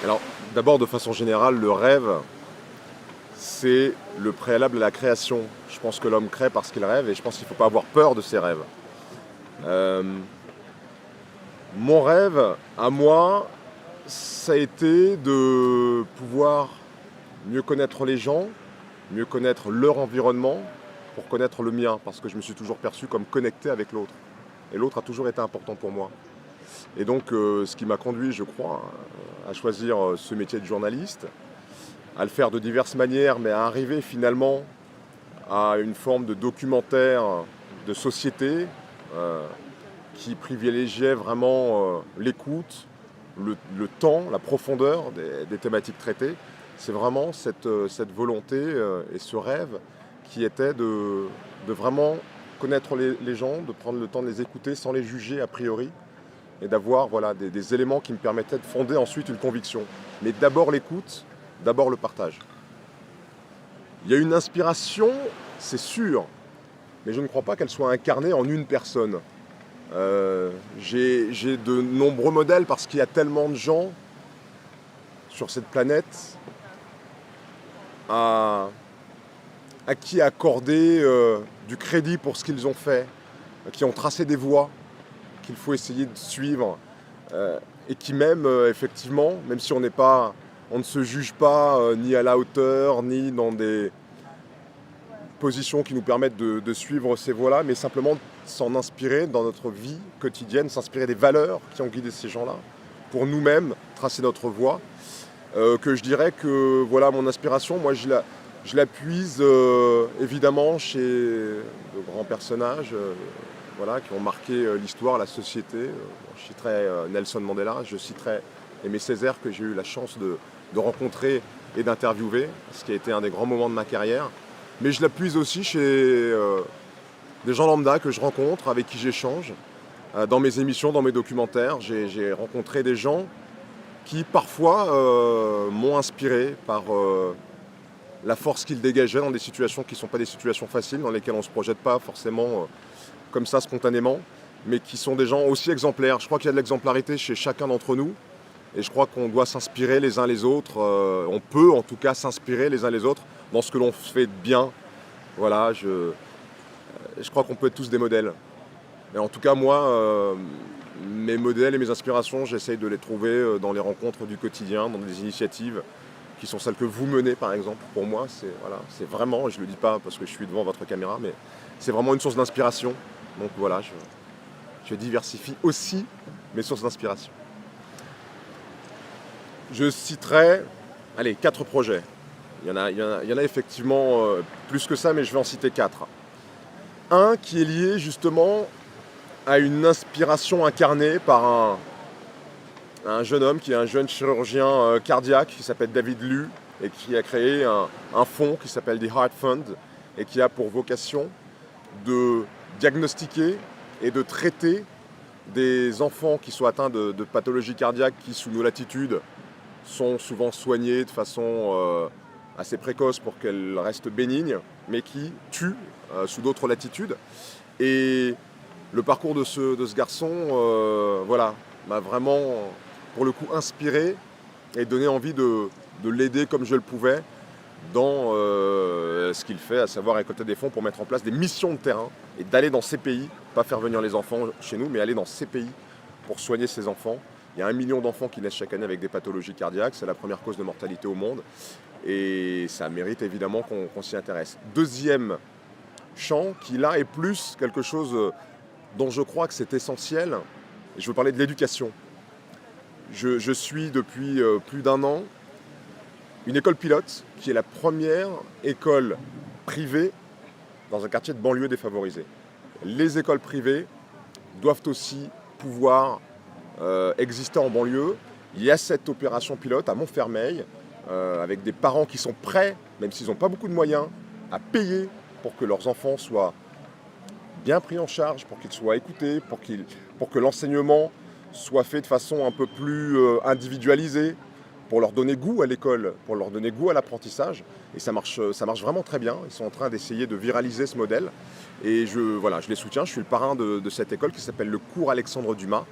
Alors, d'abord, de façon générale, le rêve, c'est le préalable à la création. Je pense que l'homme crée parce qu'il rêve et je pense qu'il ne faut pas avoir peur de ses rêves. Euh, Mon rêve, à moi, ça a été de pouvoir mieux connaître les gens, mieux connaître leur environnement pour connaître le mien, parce que je me suis toujours perçu comme connecté avec l'autre. Et l'autre a toujours été important pour moi. Et donc, ce qui m'a conduit, je crois, à choisir ce métier de journaliste, à le faire de diverses manières, mais à arriver finalement à une forme de documentaire de société qui privilégiait vraiment l'écoute, temps, la profondeur des thématiques traitées. C'est vraiment cette volonté et ce rêve qui était de vraiment connaître les gens, de prendre le temps de les écouter sans les juger a priori, et d'avoir voilà, des éléments qui me permettaient de fonder ensuite une conviction. Mais d'abord l'écoute, d'abord le partage. Il y a une inspiration, c'est sûr, mais je ne crois pas qu'elle soit incarnée en une personne. J'ai de nombreux modèles parce qu'il y a tellement de gens sur cette planète à, à qui accorder du crédit pour ce qu'ils ont fait, qui ont tracé des voies qu'il faut essayer de suivre et qui même effectivement, même si on ne se juge pas ni à la hauteur ni dans des positions qui nous permettent de suivre ces voies-là, mais simplement s'en inspirer dans notre vie quotidienne, s'inspirer des valeurs qui ont guidé ces gens-là, pour nous-mêmes tracer notre voie. Que je dirais que voilà mon inspiration, moi je la puise évidemment chez de grands personnages voilà, qui ont marqué l'histoire, la société. Je citerai Nelson Mandela, je citerai Aimé Césaire que j'ai eu la chance de rencontrer et d'interviewer, ce qui a été un des grands moments de ma carrière. Mais je la puise aussi chez des gens lambda que je rencontre, avec qui j'échange. Dans mes émissions, dans mes documentaires, j'ai rencontré des gens qui parfois m'ont inspiré par la force qu'ils dégageaient dans des situations qui ne sont pas des situations faciles, dans lesquelles on ne se projette pas forcément comme ça spontanément, mais qui sont des gens aussi exemplaires. Je crois qu'il y a de l'exemplarité chez chacun d'entre nous, et je crois qu'on doit s'inspirer les uns les autres. On peut en tout cas s'inspirer les uns les autres dans ce que l'on fait de bien. Voilà, je crois qu'on peut être tous des modèles. Et en tout cas, moi, mes modèles et mes inspirations, j'essaye de les trouver dans les rencontres du quotidien, dans des initiatives qui sont celles que vous menez, par exemple. Pour moi, c'est vraiment, et je ne le dis pas parce que je suis devant votre caméra, mais c'est vraiment une source d'inspiration. Donc voilà, je diversifie aussi mes sources d'inspiration. Je citerai, allez, 4 projets. Il y en a effectivement plus que ça, mais je vais en citer 4. Un qui est lié justement à une inspiration incarnée par un jeune homme qui est un jeune chirurgien cardiaque qui s'appelle David Liu et qui a créé un fonds qui s'appelle The Heart Fund et qui a pour vocation de diagnostiquer et de traiter des enfants qui sont atteints de pathologies cardiaques qui, sous nos latitudes, sont souvent soignées de façon assez précoce pour qu'elles restent bénignes, mais qui tuent sous d'autres latitudes. Et le parcours de ce garçon voilà, m'a vraiment, pour le coup, inspiré et donné envie de l'aider comme je le pouvais dans ce qu'il fait, à savoir récolter des fonds pour mettre en place des missions de terrain et d'aller dans ces pays, pas faire venir les enfants chez nous, mais aller dans ces pays pour soigner ces enfants. Il y a 1 million d'enfants qui naissent chaque année avec des pathologies cardiaques, c'est la première cause de mortalité au monde et ça mérite évidemment qu'on s'y intéresse. Deuxième champ qui là est plus quelque chose dont je crois que c'est essentiel, et je veux parler de l'éducation. Je suis depuis plus d'1 an une école pilote qui est la première école privée dans un quartier de banlieue défavorisé. Les écoles privées doivent aussi pouvoir exister en banlieue. Il y a cette opération pilote à Montfermeil avec des parents qui sont prêts, même s'ils n'ont pas beaucoup de moyens, à payer pour que leurs enfants soient bien pris en charge, pour qu'ils soient écoutés, pour que l'enseignement soit fait de façon un peu plus individualisée, pour leur donner goût à l'école, pour leur donner goût à l'apprentissage. Et ça marche vraiment très bien. Ils sont en train d'essayer de viraliser ce modèle. Et je les soutiens. Je suis le parrain de cette école qui s'appelle le cours Alexandre Dumas.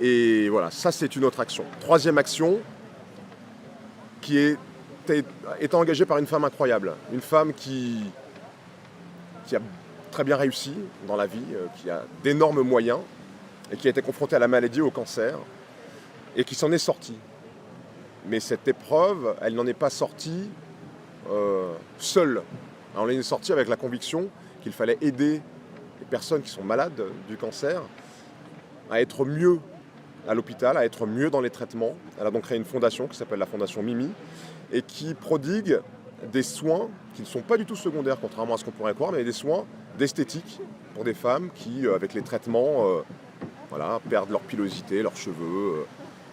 Et voilà, ça c'est une autre action. Troisième action, était engagé par une femme incroyable. Une femme qui a très bien réussi dans la vie, qui a d'énormes moyens et qui a été confrontée à la maladie, au cancer, et qui s'en est sortie. Mais cette épreuve, elle n'en est pas sortie seule. On en est sortie avec la conviction qu'il fallait aider les personnes qui sont malades du cancer à être mieux à l'hôpital, à être mieux dans les traitements. Elle a donc créé une fondation qui s'appelle la Fondation Mimi et qui prodigue des soins qui ne sont pas du tout secondaires, contrairement à ce qu'on pourrait croire, mais des soins d'esthétique pour des femmes qui, avec les traitements, perdent leur pilosité, leurs cheveux,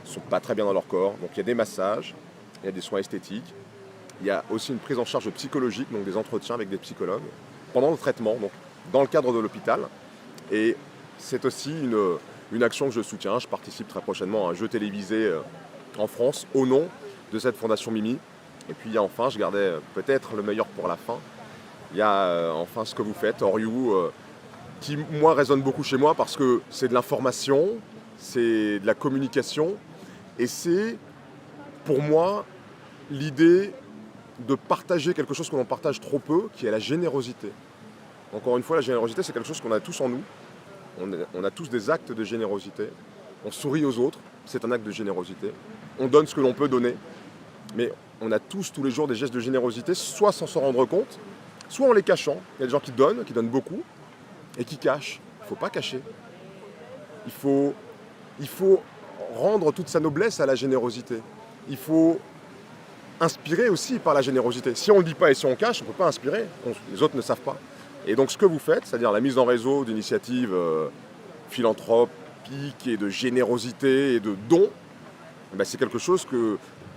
ne sont pas très bien dans leur corps. Donc il y a des massages, il y a des soins esthétiques, il y a aussi une prise en charge psychologique, donc des entretiens avec des psychologues pendant le traitement, donc dans le cadre de l'hôpital. Et c'est aussi une action que je soutiens. Je participe très prochainement à un jeu télévisé en France au nom de cette Fondation Mimi. Et puis enfin, je gardais peut-être le meilleur pour la fin. Il y a enfin ce que vous faites, Or You, qui moi résonne beaucoup chez moi parce que c'est de l'information, c'est de la communication et c'est pour moi l'idée de partager quelque chose que l'on partage trop peu, qui est la générosité. Encore une fois, la générosité, c'est quelque chose qu'on a tous en nous. On a tous des actes de générosité. On sourit aux autres, c'est un acte de générosité. On donne ce que l'on peut donner. Mais on a tous les jours des gestes de générosité, soit sans s'en rendre compte, soit en les cachant. Il y a des gens qui donnent beaucoup, et qui cachent. Il ne faut pas cacher. Il faut rendre toute sa noblesse à la générosité. Il faut inspirer aussi par la générosité. Si on ne le dit pas et si on cache, on ne peut pas inspirer. Les autres ne savent pas. Et donc ce que vous faites, c'est-à-dire la mise en réseau d'initiatives philanthropiques et de générosité et de dons, c'est quelque chose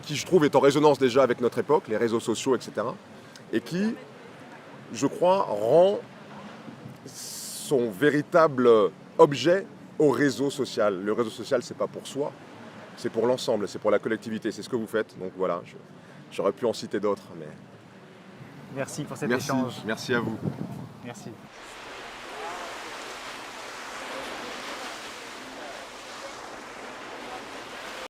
qui, je trouve, est en résonance déjà avec notre époque, les réseaux sociaux, etc. Et qui, je crois, rend son véritable objet au réseau social. Le réseau social, c'est pas pour soi, c'est pour l'ensemble, c'est pour la collectivité, c'est ce que vous faites. Donc voilà, j'aurais pu en citer d'autres. Mais... Merci pour cet échange. Merci à vous. Merci.